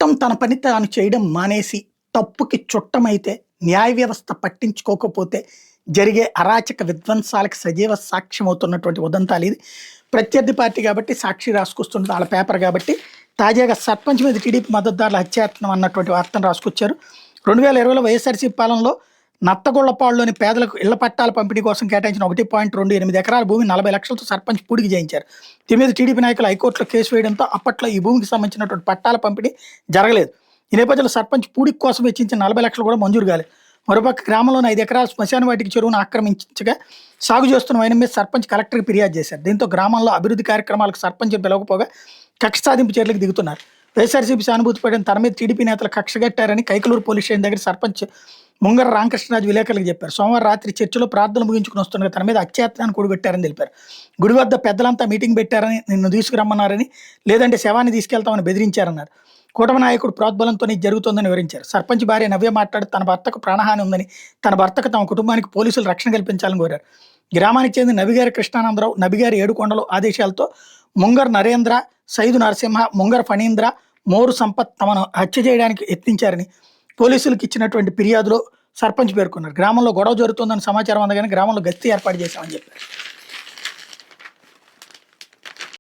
చట్టం తన పని తాను చేయడం మానేసి తప్పుకి చుట్టమైతే న్యాయ వ్యవస్థ పట్టించుకోకపోతే జరిగే అరాచక విధ్వంసాలకు సజీవ సాక్ష్యం అవుతున్నటువంటి ఉదంతాలు ఇది. ప్రత్యర్థి పార్టీ కాబట్టి సాక్షి రాసుకొస్తుంది వాళ్ళ పేపర్ కాబట్టి తాజాగా సర్పంచ్ మీద టీడీపీ మద్దతుదారుల హత్యాయత్నం అన్నటువంటి వార్తను రాసుకొచ్చారు. 2020లో వైఎస్ఆర్సీ పాలనలో నత్తగొళ్లపాడులోని పేదలకు ఇళ్ల పట్టాల పంపిణీ కోసం కేటాయించిన 1.28 ఎకరాల భూమి 40 లక్షలతో సర్పంచ్ పూడికి చేయించారు. దీని మీద టీడీపీ నాయకులు హైకోర్టులో కేసు వేయడంతో అప్పట్లో ఈ భూమికి సంబంధించినటువంటి పట్టాల పంపిణీ జరగలేదు. ఈ నేపథ్యంలో సర్పంచ్ పూడికి కోసం వెచ్చించిన 40 లక్షలు కూడా మంజూరు కాలేదు. మరోపక్క గ్రామంలోని 5 ఎకరాల శ్మశాన వాటికి చెరువును ఆక్రమించగా సాగు చేస్తున్న వైనం మీద సర్పంచ్ కలెక్టర్కి ఫిర్యాదు చేశారు. దీంతో గ్రామంలో అభివృద్ధి కార్యక్రమాలకు సర్పంచ్ పిలవకపోగా కక్ష సాధింపు చర్యలకు దిగుతున్నారు. వైఎస్ఆర్సీపీ సానుభూతి పడిన తన మీద టీడీపీ నేతలు కక్షగట్టారని కైకలూరు పోలీస్ స్టేషన్ దగ్గర సర్పంచ్ ముంగర రామకృష్ణరాజు విలేకరులకు చెప్పారు. సోమవారం రాత్రి చర్చలో ప్రార్థనలు ముగించుకుని వస్తుండగా తన మీద హత్యాయత్నాన్ని కూడబెట్టారని తెలిపారు. గుడి వద్ద పెద్దలంతా మీటింగ్ పెట్టారని, నిన్ను తీసుకురమ్మన్నారని, లేదంటే శవాన్ని తీసుకెళ్తామని బెదిరించారన్నారు. కూటమి నాయకుడు ప్రోద్బలంతోనే జరుగుతోందని వివరించారు. సర్పంచ్ భార్య నవ్య మాట్లాడి తన భర్తకు ప్రాణహాని ఉందని, తన భర్తకు తమ కుటుంబానికి పోలీసులు రక్షణ కల్పించాలని కోరారు. గ్రామానికి చెందిన నబిగారి కృష్ణానందరావు, నబిగారి ఏడుకొండలు ఆదేశాలతో ముంగర్ నరేంద్ర, సైదు నరసింహ, ముంగర్ ఫణీంద్ర, మోరు సంపత్ తమను హత్య చేయడానికి యత్నించారని పోలీసులకు ఇచ్చినటువంటి ఫిర్యాదులో సర్పంచ్ పేర్కొన్నారు. గ్రామంలో గొడవ జరుగుతుందని సమాచారం అందగానే గ్రామంలో గస్తీ ఏర్పాటు చేశామని చెప్పారు.